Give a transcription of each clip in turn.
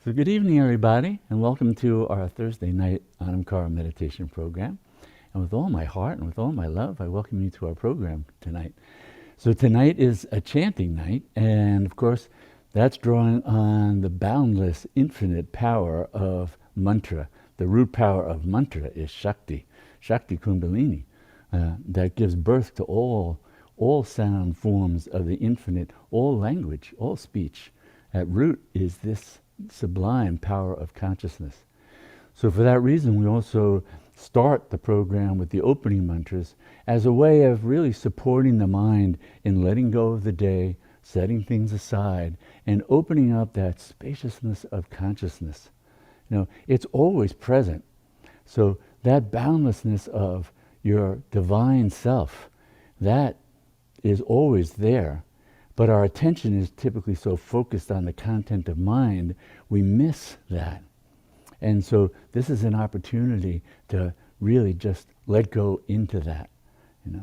So good evening, everybody, and welcome to our Thursday night Anamkara meditation program. And with all my heart and with all my love, I welcome you to our program tonight. So tonight is a chanting night, and of course, that's drawing on the boundless, infinite power of mantra. The root power of mantra is Shakti, Shakti Kundalini, that gives birth to all sound forms of the infinite, all language, all speech. At root is this sublime power of consciousness. So for that reason, we also start the program with the opening mantras as a way of really supporting the mind in letting go of the day, setting things aside, and opening up that spaciousness of consciousness. You know, it's always present. So that boundlessness of your divine self, that is always there. But our attention is typically so focused on the content of mind, we miss that. And so this is an opportunity to really just let go into that.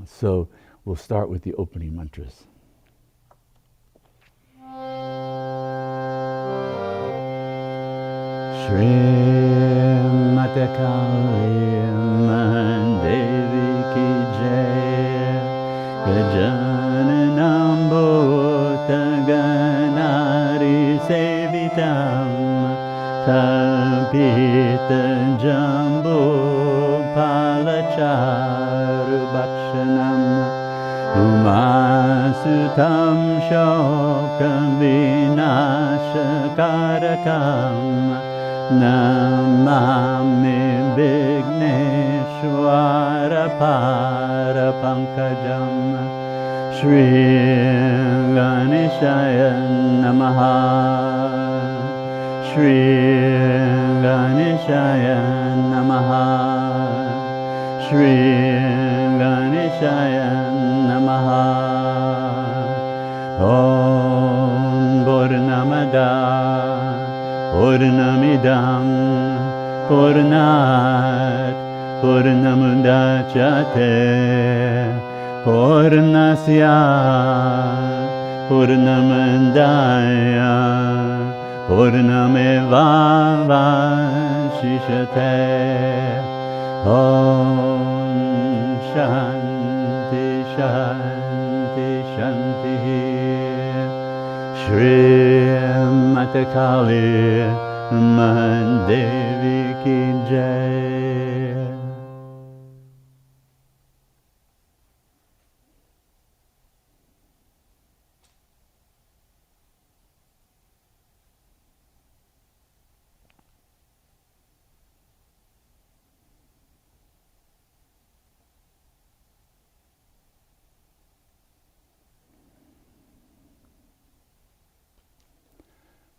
So we'll start with the opening mantras. Shri Matakali Devi Ki Jai Gajananambo Ganari Sevitam Kalpita Jambo Palacharu Bhakshanam Umasutam Shokam Vinashakarakam Namami Vigneshwara Parapankajam Shri Ganeshaya Namaha Shri Ganeshaya Namaha Shri Ganeshaya Namaha Om Purnamada Purnamidam Purnat Purnamudachyate Purnasya Purnamandaya Purnameva Vashishate Om Shanti Shanti Shanti Shri Matakali Devi Ki Jai.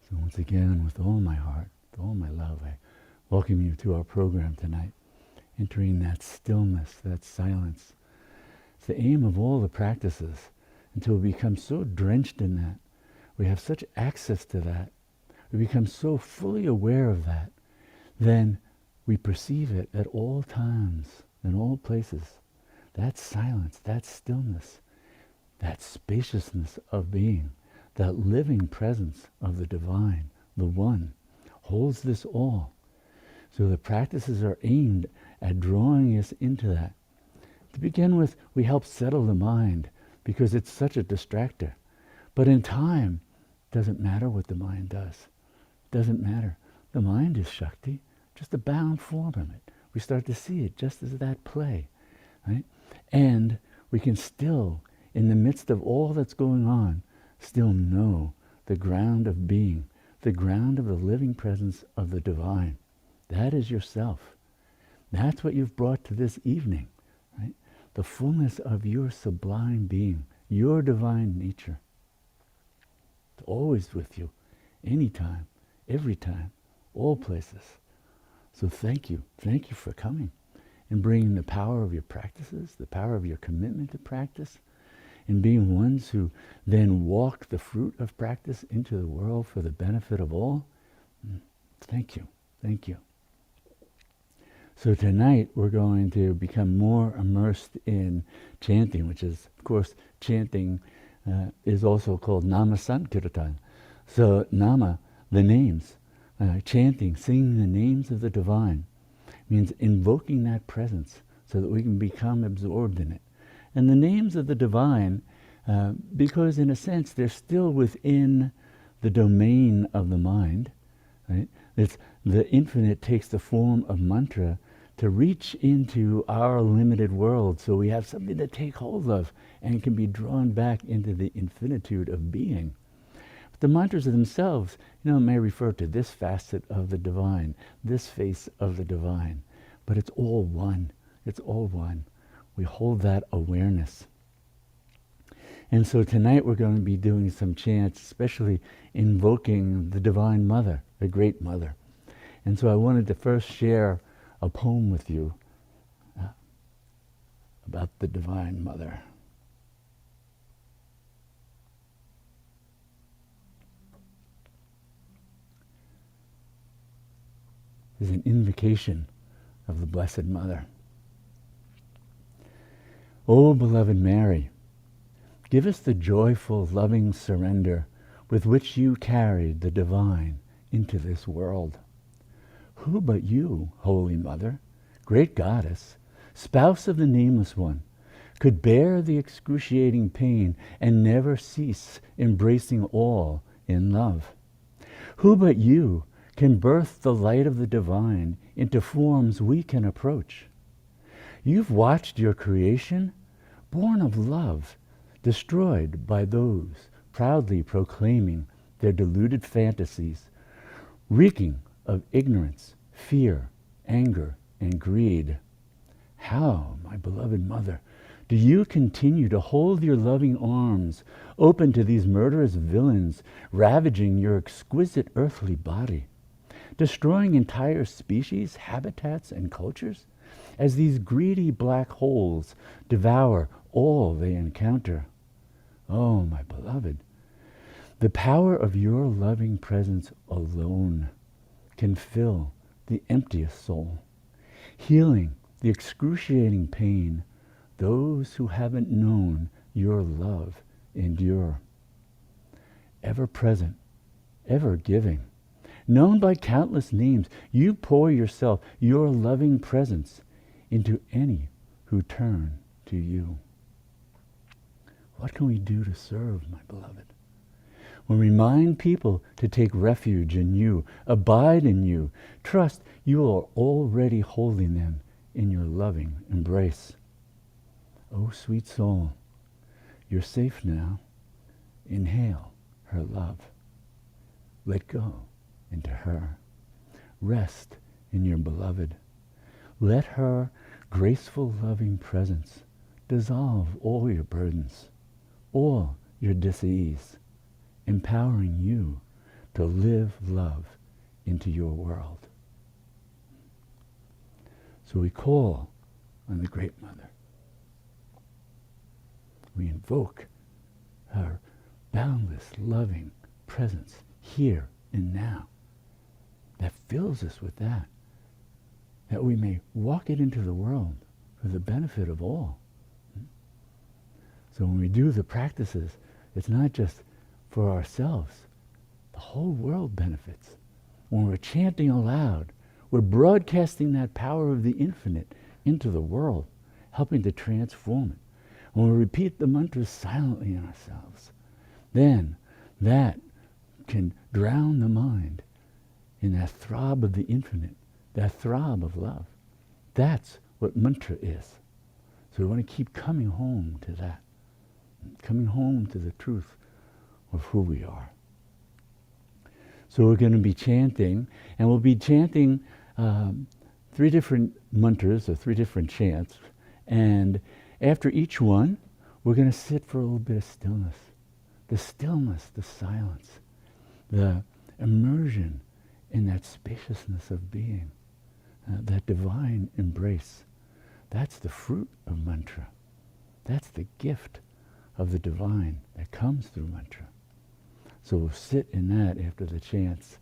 So once again, with all my heart, with all my love, I welcome you to our program tonight, entering that stillness, that silence. It's the aim of all the practices, until we become so drenched in that, we have such access to that, we become so fully aware of that, then we perceive it at all times, in all places. That silence, that stillness, that spaciousness of being, that living presence of the divine, the one, holds this all. So the practices are aimed at drawing us into that. To begin with, we help settle the mind because it's such a distractor. But in time, it doesn't matter what the mind does. It doesn't matter. The mind is Shakti, just a bound form of it. We start to see it just as that play, right? And we can still, in the midst of all that's going on, still know the ground of being, the ground of the living presence of the divine. That is yourself. That's what you've brought to this evening, right? The fullness of your sublime being, your divine nature. It's always with you, anytime, every time, all places. So thank you for coming and bringing the power of your practices, the power of your commitment to practice, and being ones who then walk the fruit of practice into the world for the benefit of all. Thank you. So tonight we're going to become more immersed in chanting, which is, of course, chanting is also called nama Sankirtan. So nama, the names, Chanting, singing the names of the divine, means invoking that presence so that we can become absorbed in it. And the names of the divine, because in a sense they're still within the domain of the mind, right? The infinite takes the form of mantra to reach into our limited world, so we have something to take hold of and can be drawn back into the infinitude of being. But the mantras themselves, may refer to this facet of the divine, this face of the divine, but it's all one. It's all one. We hold that awareness. And so tonight we're going to be doing some chants, especially invoking the Divine Mother, the Great Mother. And so I wanted to first share a poem with you about the Divine Mother. This is an invocation of the Blessed Mother. O beloved Mary, give us the joyful, loving surrender with which you carried the divine into this world. Who but you, Holy Mother, great Goddess, spouse of the Nameless One, could bear the excruciating pain and never cease embracing all in love? Who but you can birth the light of the divine into forms we can approach? You've watched your creation, born of love, destroyed by those proudly proclaiming their deluded fantasies, reeking of ignorance, fear, anger, and greed. How, my beloved Mother, do you continue to hold your loving arms open to these murderous villains ravaging your exquisite earthly body, destroying entire species, habitats, and cultures, as these greedy black holes devour all they encounter? Oh, my beloved, the power of your loving presence alone can fill the emptiest soul, healing the excruciating pain those who haven't known your love endure. Ever present, ever giving, known by countless names, you pour yourself, your loving presence, into any who turn to you. What can we do to serve, my beloved? We remind people to take refuge in you, abide in you, trust you are already holding them in your loving embrace. Oh, sweet soul, you're safe now. Inhale her love. Let go into her. Rest in your beloved. Let her graceful, loving presence dissolve all your burdens, all your dis-ease, empowering you to live love into your world. So we call on the Great Mother. We invoke her boundless, loving presence here and now that fills us with that we may walk it into the world for the benefit of all. So when we do the practices, it's not just for ourselves. The whole world benefits. When we're chanting aloud, we're broadcasting that power of the infinite into the world, helping to transform it. When we repeat the mantras silently in ourselves, then that can drown the mind in that throb of the infinite, that throb of love. That's what mantra is. So we want to keep coming home to that, coming home to the truth of who we are. So we're going to be chanting, and we'll be chanting 3 different mantras, or 3 different chants, and after each one, we're going to sit for a little bit of stillness. The stillness, the silence, the immersion in that spaciousness of being, that divine embrace. That's the fruit of mantra. That's the gift of the divine that comes through mantra. So we'll sit in that after the chants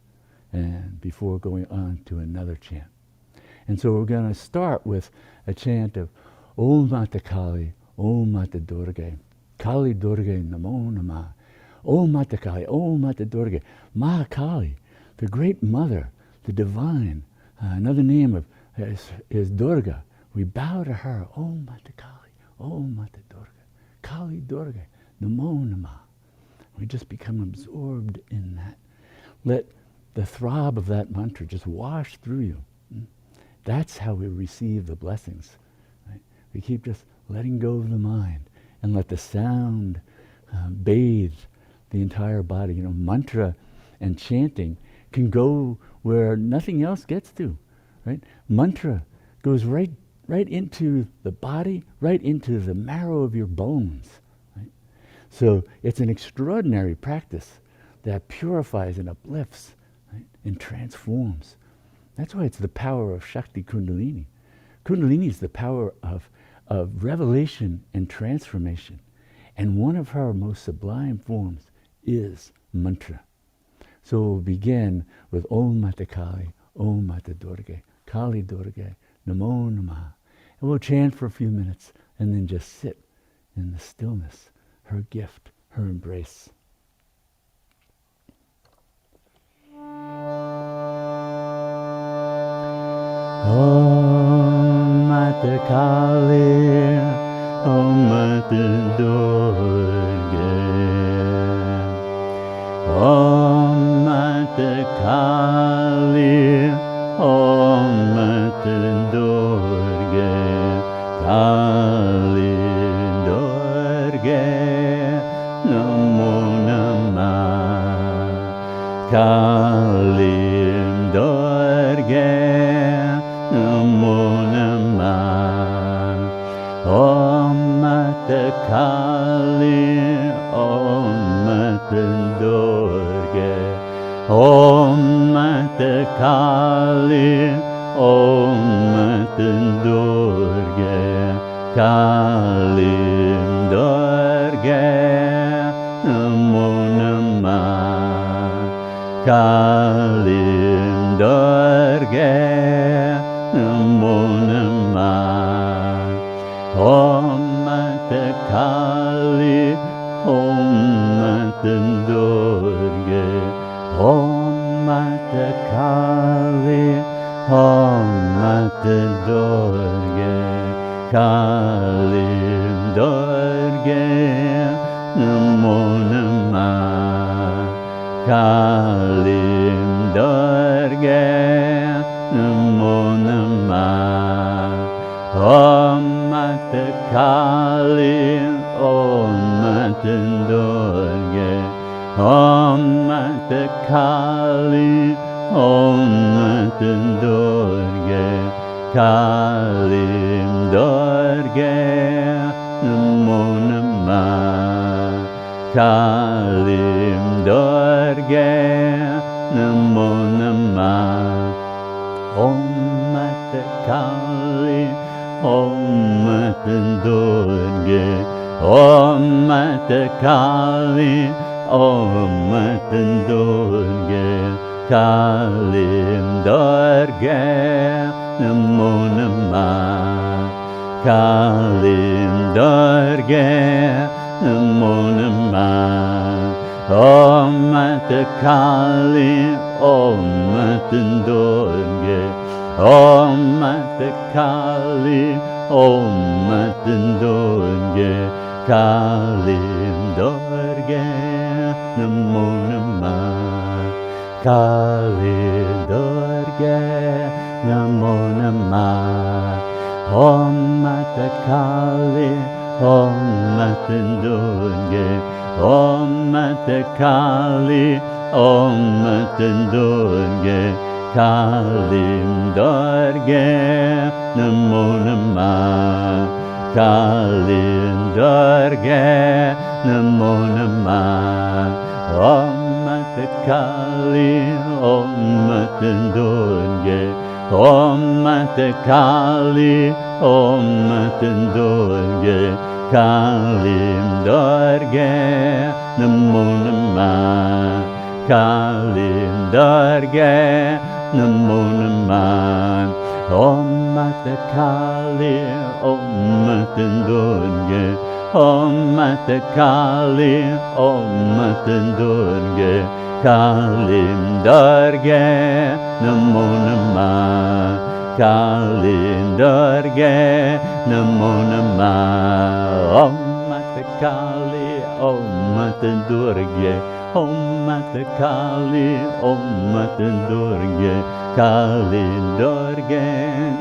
and before going on to another chant. And so we're going to start with a chant of Om Mata Kali, Om Mata Durga, Kali Durga Namo Namah. Om Mata Kali, Om Mata Durga, Ma Kali, the great mother, the divine. Another name of is Durga. We bow to her. Om Mata Kali, Om Mata Durga, Kali Durga, Namo Namah. We just become absorbed in that. Let the throb of that mantra just wash through you. That's how we receive the blessings. Right? We keep just letting go of the mind and let the sound bathe the entire body. Mantra and chanting can go where nothing else gets to. Right? Mantra goes right into the body, right into the marrow of your bones. Right? So it's an extraordinary practice that purifies and uplifts, right? And transforms. That's why it's the power of Shakti Kundalini. Kundalini is the power of revelation and transformation. And one of her most sublime forms is mantra. So we'll begin with Om Mata Kali, Om Mata Durga, Kali Durga, Namo Namah. And we'll chant for a few minutes and then just sit in the stillness, her gift, her embrace. Om Mata Kali, Om Mata Durga, Om Mata Kali, Om Mata Durga, Kali Durga, Namo Namah, Kali Durga, Namo Namah. Om Mata Kali, Om Mata Durga, Om Mata Kali, Om Mata Durga, Kali Durga, Namo Namah, Kali Durga, Namo Namah. Om Mata Kali, Om Mata Durga, Om Mata Kali, Om Mata Durga, Kali Durga, Namo Namah, Kali Durga, Namo Namah. Om Mata Kali, Om Mata Durga, Om Mata Kali, Om Mata Durga, Kali Durga, Namo Namah, Kali Durga, Namo Namah. Om Mata Kali, Om Mata Durga, Om Mata Kali, Om Mata Durga, Kali Durga, Namo Namah, Kali Durga, Namo Namah. Om Mata Kali, Om Mata Durga, Om Mata Kali, Om Mata Durga, Kali Durga, Namo Namah, Kali Durga, Namo Namah. Om Mata Kali, Om Mata Durga, Om Mata Kali, Om Mata Durga, Kali Durga, Namo Namah, Kali Durga, Namo Namah. Om Mata Kali, Om Mata Durga, Om Mata Kali, Om Mata Durga, Kali Durga, Namo Namah, Kali Durga, Namo Namah. Om Mata Kali, Om Mata Durga, Om Mata Kali, Om Mata Durga, Kali Durge Namo Namah Kali Durge Namo Namah Om Mata Kali Om Mata Durge Om Mata Kali Om Mata Durge Kali Durge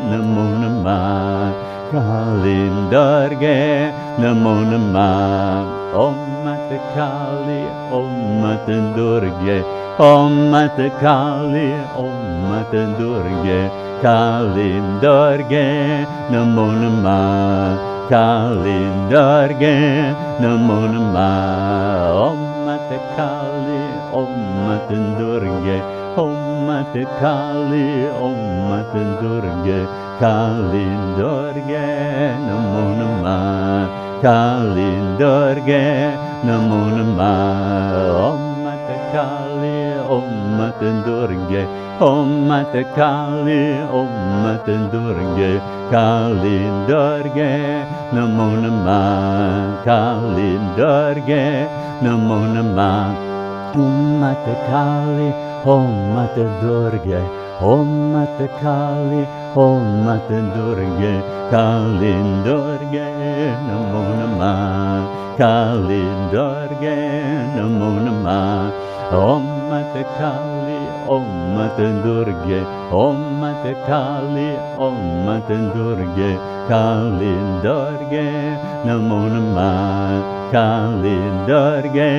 Namo Namah Kali Durge Namo Namah Om Mata Kali Om Mata Durge Om Mata Kali Om Mata Durge Kali Durge Namo Namah Kali Durge Namo Namah Om Mata Kali Om Mata Durge Om Mata Kali Om Mata Durge Kali Durge Namo Namah Kali Durge Namo Namah Om Mata Kali Om Mata Durge Om Mata Kali Om Mata Durge Kali Durge Namo Namah Kali Durge Namo Namah Om Mata Kali Om Mata Durge Om Mata Kali Om Mata Durge Kali Durge Namo Namah Kali Durge Namo Namah Om Mata Kali Om Mata Durge Om Mata Kali Om Mata Durge Kali Durge Namo Namah Kali Durge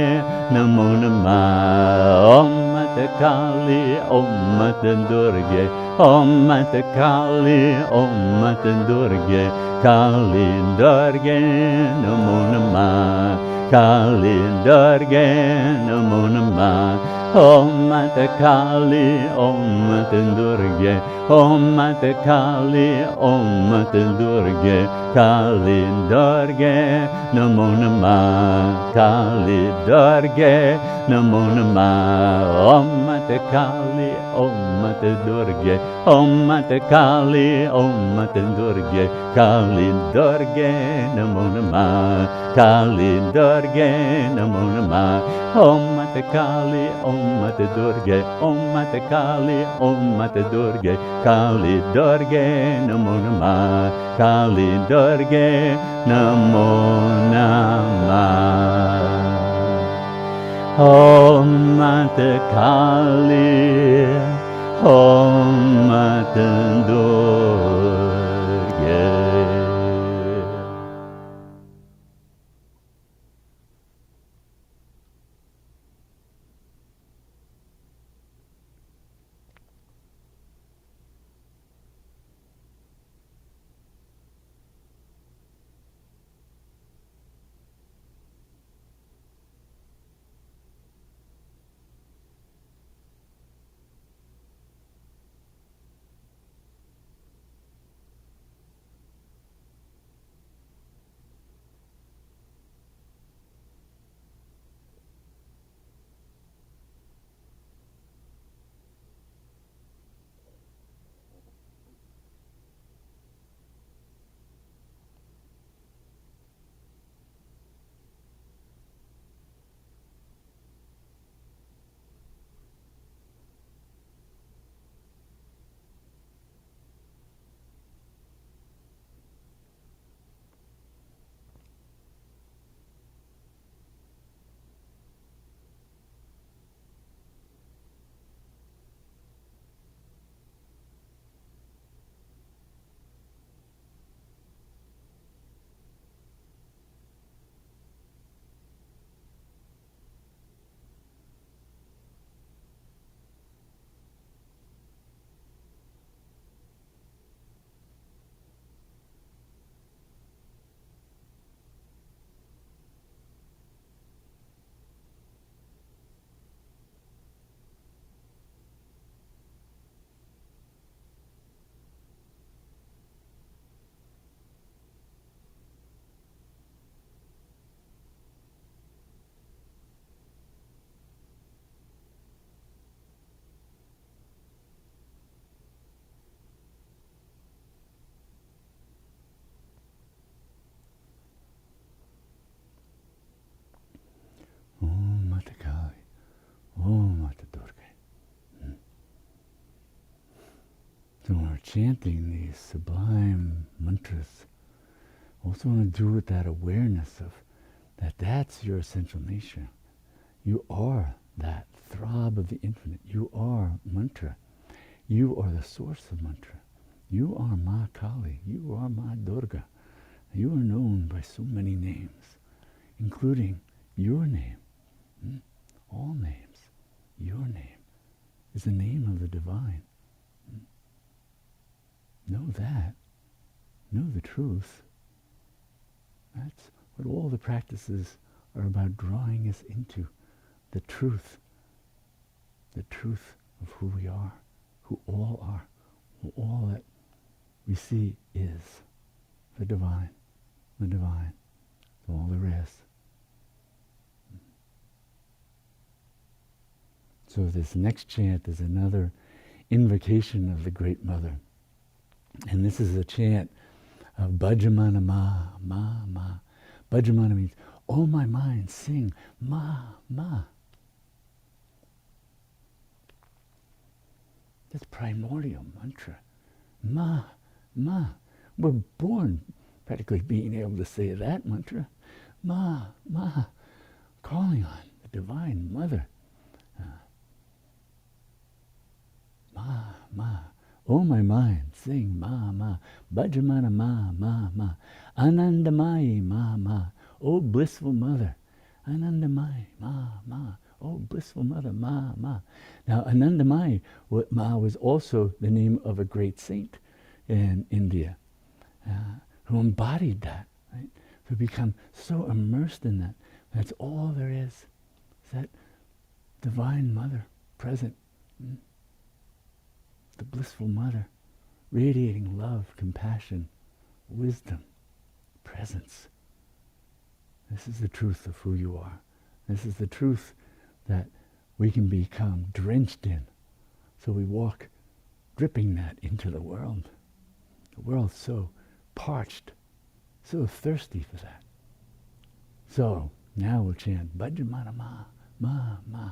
Namo Namah Om Mata Kali Om Mata Durge Om Mata Kali Om Mata Durge Kali Durge Namo Namah Kali Durge Namo Namah Om Mata Kali Om Mata Durge Om Mata Kali Om Mata Durge Kali Durge Namo Namah Kali Durge Namo Namah Om Mata Kali Om Mata Durge Om Mata Kali Om Mata Durge Kali Durge Namo Namah Kali Durge Namo Namah Om Mata Kali Om Mata Durge Om Mata Kali Om Mata Durge Kali Durge Namo Namah Kali Durge Namo Namah Om Mata Kali Om Mata Durge So when we're chanting these sublime mantras, also want to do with that awareness of that's your essential nature. You are that throb of the infinite. You are mantra. You are the source of mantra. You are Ma Kali. You are Ma Durga. You are known by so many names, including your name. All names. Your name is the name of the divine. Know that. Know the truth. That's what all the practices are about, drawing us into the truth of who we are, who all are, who all that we see is the divine, all the rest. So this next chant is another invocation of the Great Mother. And this is a chant of Bhajamana Ma, Ma, Ma. Bhajamana means, oh my mind, sing, Ma, Ma. That's primordial mantra. Ma, Ma. We're born practically being able to say that mantra. Ma, Ma. Calling on the Divine Mother. Ma, Ma. Oh my mind, sing Ma, Ma. Bhajamana Ma, Ma, Ma. Anandamayi Ma, Ma. Oh blissful Mother. Anandamayi Ma, Ma. Oh blissful Mother, Ma, Ma. Now Anandamayi Ma was also the name of a great saint in India who embodied that, right? Who become so immersed in that. That's all there is that Divine Mother present. The blissful Mother, radiating love, compassion, wisdom, presence. This is the truth of who you are. This is the truth that we can become drenched in. So we walk dripping that into the world. The world's so parched, so thirsty for that. So now we'll chant Bhajamana Ma, Ma, Ma.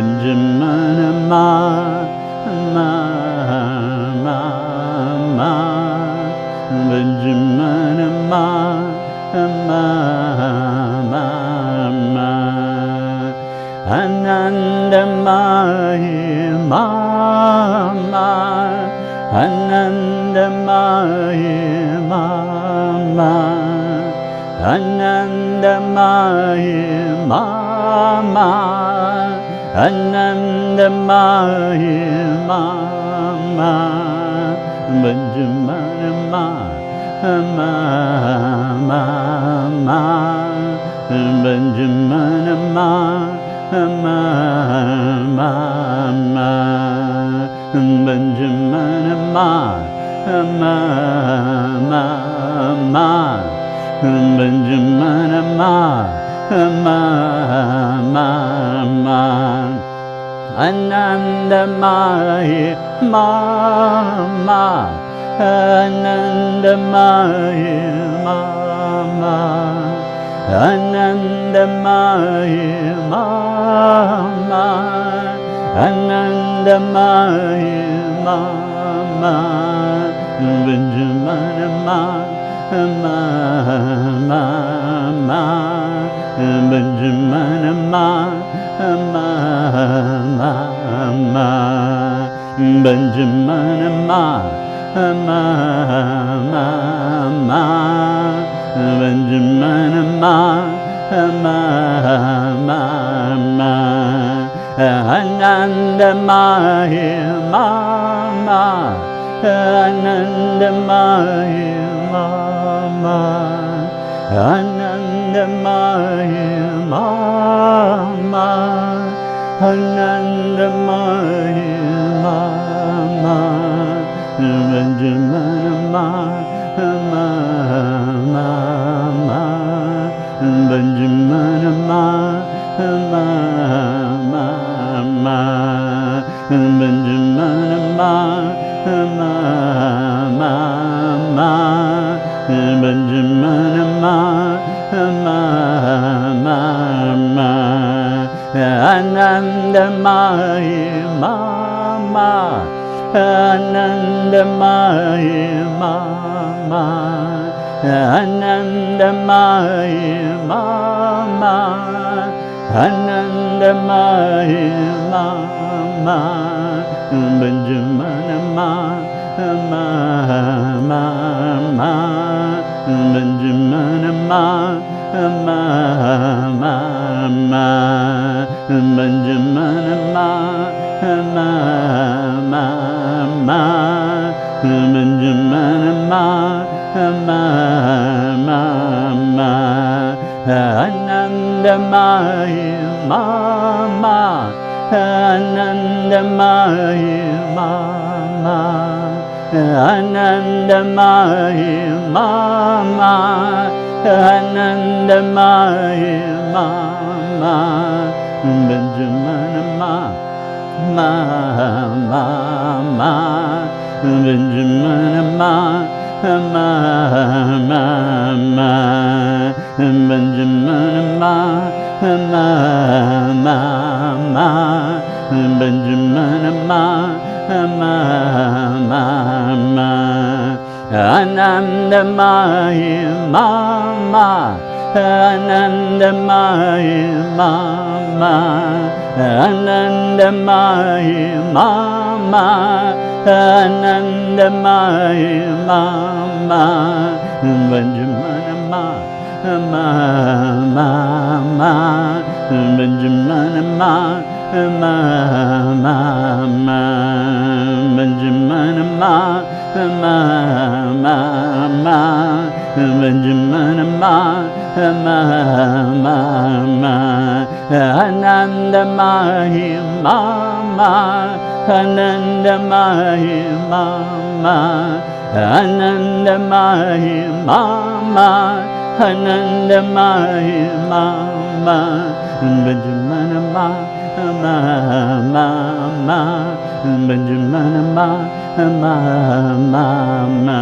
Benjamin Anandamayi Mama, Anandamayi Mama, Anandamayi Mama, Anandamayi Mama, Benjaminama, Mama, Benjaminama, Mama, Benjaminama, Mama, Benjaminama, Mama, Anandamayi Mama, Anandamayi Mama, Anandamayi Mama, Anandamayi Mama, Benjaminama, Mama, Benjaminama, Mama, Benjaminama, Mama, Benjaminama, Mama, Anandamayi Mama, Anandamayi Mama, Anandamayi Mama, Anandamayi Mama, Benjaminama, Mama, Benjaminama, Mama, Benjaminama, Mama, Benjaminama, Mama, Anandamayi Mama, Anandamayi Mama, Anandamayi Mama, Anandamayi Mama, Benjaminama, Mama, Benjaminama, Mama, Benjaminama, Mama, Benjaminama, Mama, Anandamayi Mama, Anandamayi Mama, Anandamayi Mama, Anandamayi Mama, Benjaminama, Mama, Benjaminama, Mama,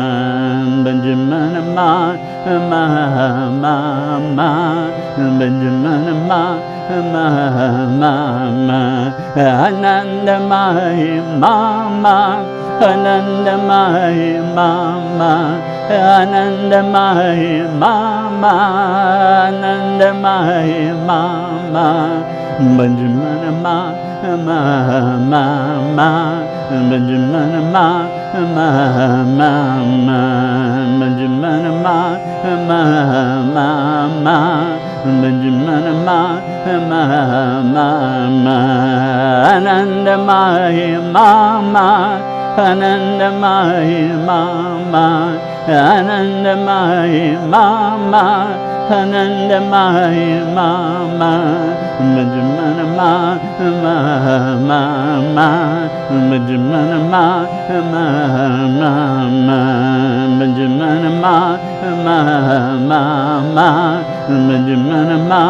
Benjaminama, Mama, Benjaminama, Mama, Anandamayi Mama, Anandamayi Mama, Anandamayi Mama, Anandamayi Mama, Benjaminama, Mama, Benjaminama, Mama, Benjaminama, Mama, Benjaminama, Mama, Anandamayi Mama, Anandamayi Mama, Anandamayi Mama, Anandamayi Mama, Benjaminama, Mama, Benjaminama, Mama, Benjaminama, Mama, Benjaminama,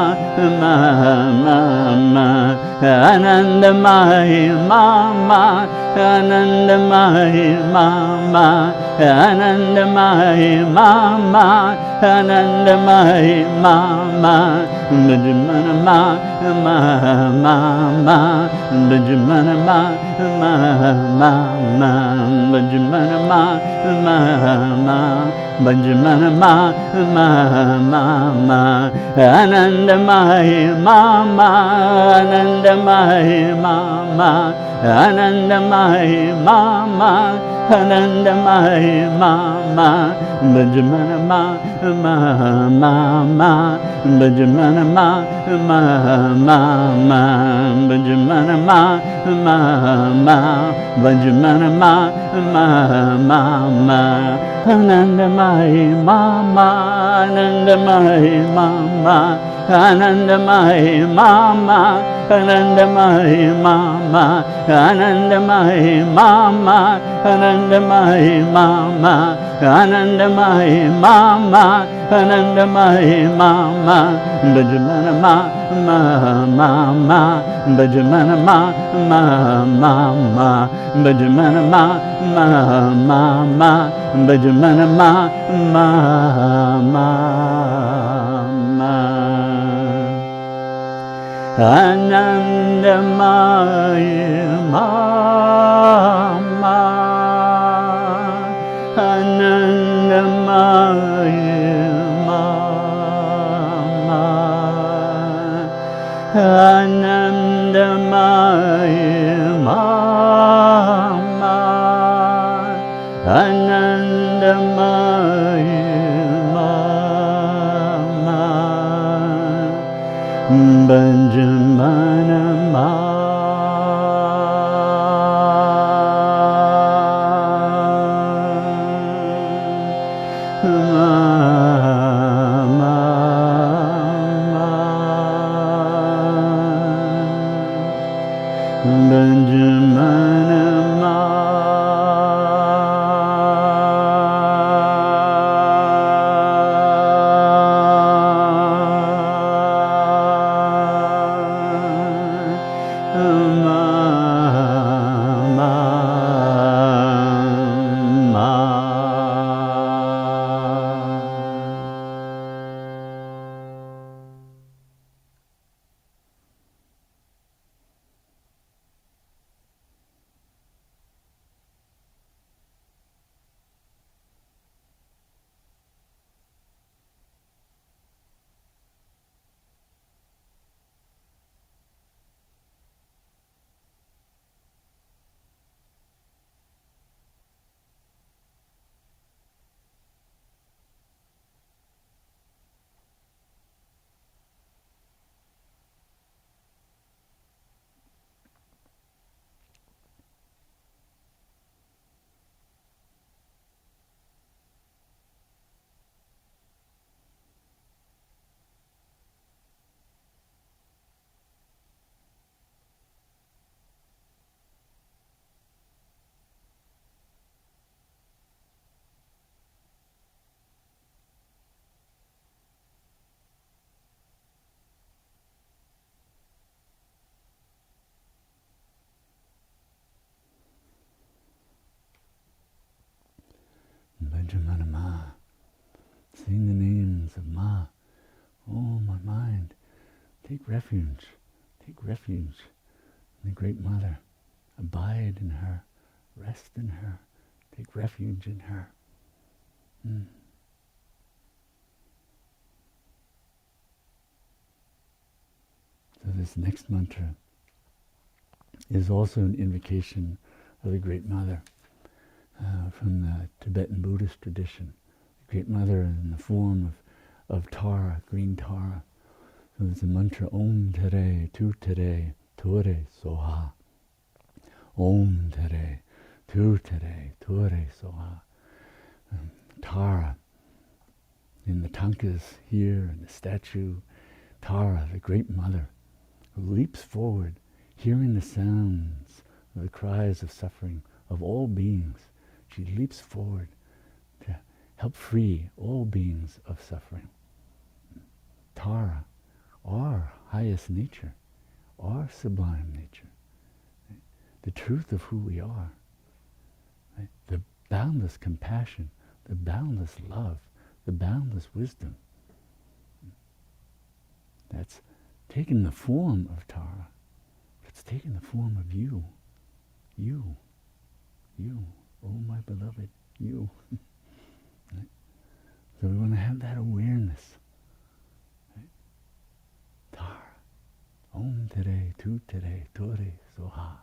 Mama, Anandamayi Mama, Anandamayi Mama, Anandamayi Mama, Anandamayi Mama, Benjaminama, Mama, Benjaminama, Mama, Benjaminama, Mama, Benjaminama, Mama, Anandamayi Mama, Anandamayi Mama, Anandamayi Mama, Anandamayi Mama, Bhajamana Mama, Bhajamana Mama, Bhajamana Mama, Bhajamana Mama, Anandamayi Mama, Anandamayi Mama, Anandamayi Mama, Anandamayi Mama, Anandamayi Mama, Anandamayi Mama, Anandamayi Mama, Anandamayi Mama, Bhajamana Mama, Bhajamana Mama, Bhajamana Mama, Bhajamana Mama. Anandamayi Mama, Anandamayi Mama, Anandamayi Mama, Anandamayi Mama, Bhajamana Mama. Bhajamana Ma. Sing the names of Ma. Oh, my mind, take refuge in the Great Mother. Abide in her, rest in her, take refuge in her. So this next mantra is also an invocation of the Great Mother from the Tibetan Buddhist tradition. The Great Mother in the form of Tara, green Tara. So it's a mantra, Om Tare Tuttare Ture Soha. Om Tare Tuttare Ture Soha. Tara, in the tankas here, in the statue, Tara, the Great Mother, who leaps forward, hearing the sounds of the cries of suffering of all beings. She leaps forward to help free all beings of suffering. Tara, our highest nature, our sublime nature, right? The truth of who we are, right? The boundless compassion, the boundless love, the boundless wisdom. That's taken the form of Tara. It's taken the form of you. You. Oh, my beloved, you. Right? So we want to have that awareness. Right? Tara. Om Tare Tuttare Ture Soha.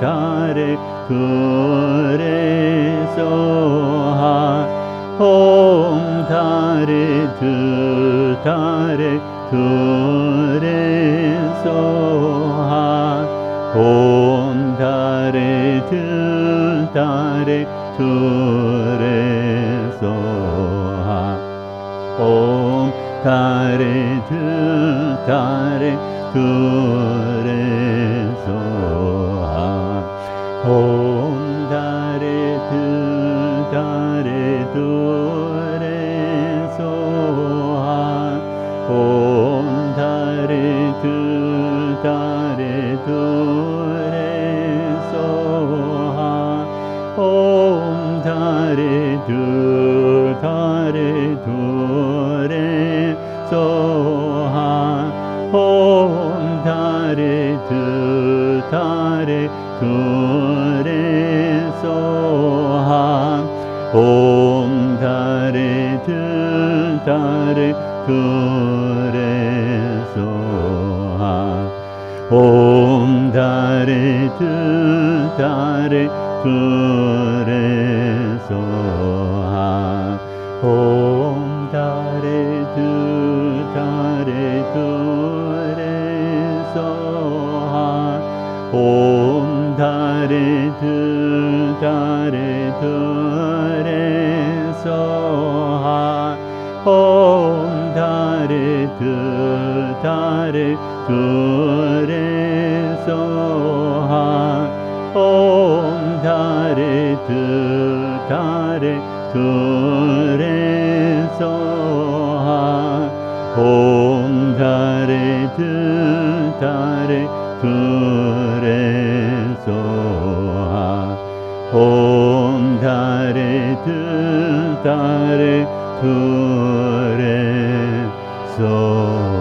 Tare Ture Soha. Om Tare Tuttare Ture Soha. Om Tare Tuttare Ture Soha. Om Tare Tuttare Ture Soha. Om Tare Tuttare Ture Soha. Om Tare Tuttare Ture Soha. Om Tare Tuttare Ture Soha. Om Tare Tuttare Ture Soha. Om Tare Tuttare Ture Soha. Om Tare Tuttare Ture Soha. Om Tare Tuttare Ture Soha. Om Tare Tuttare Ture Soha. Om Tare Tuttare Ture Soha. Om Tare Tuttare Ture Soha. Om Tare Tuttare Ture Soha. Om Tare Tuttare Ture Soha.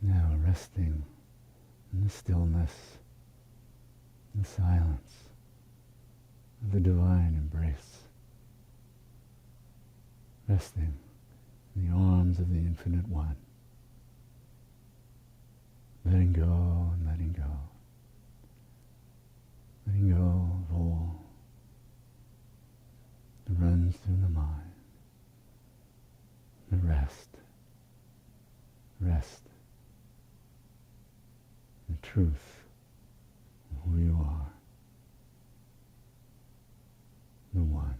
Now resting in the stillness, the silence of the divine embrace. Resting in the arms of the Infinite One. Letting go and letting go. Letting go of all that runs through the mind. The rest. Rest. The truth of who you are. The One.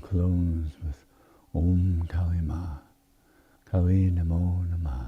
close with Om Kali Ma, Kali Namo Namah.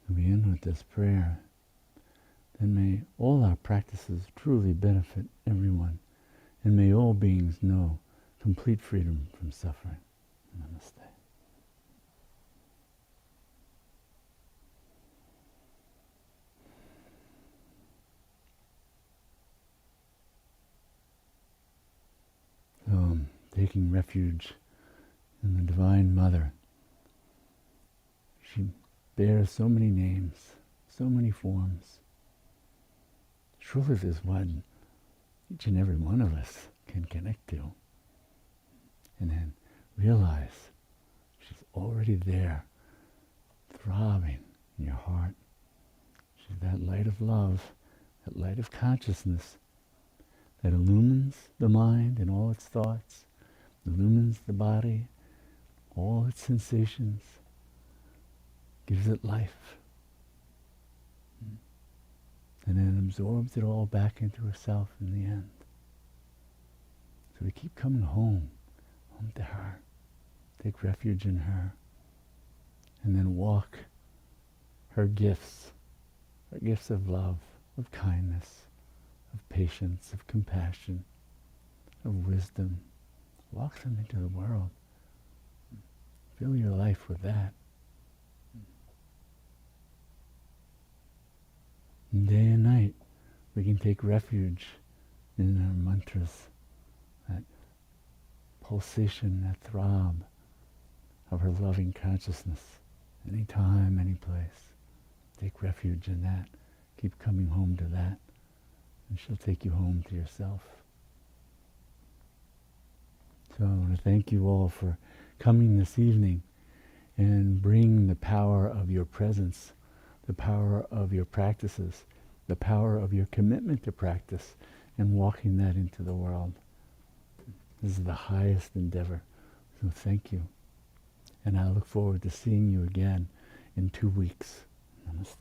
We end with this prayer. Then may all our practices truly benefit everyone, and may all beings know complete freedom from suffering. Namaste. So, taking refuge in the Divine Mother. She bears so many names, so many forms. Surely there's one each and every one of us can connect to. And then realize she's already there, throbbing in your heart. She's that light of love, that light of consciousness that illumines the mind and all its thoughts, illumines the body, all its sensations, gives it life, and then absorbs it all back into herself in the end. So we keep coming home to her, take refuge in her, and then walk her gifts of love, of kindness, of patience, of compassion, of wisdom. Walk them into the world. Fill your life with that. And day and night, we can take refuge in our mantras, that pulsation, that throb of her loving consciousness. Any time, any place. Take refuge in that. Keep coming home to that. And she'll take you home to yourself. So I want to thank you all for coming this evening and bringing the power of your presence, the power of your practices, the power of your commitment to practice, and walking that into the world. This is the highest endeavor. So thank you. And I look forward to seeing you again in 2 weeks. Namaste.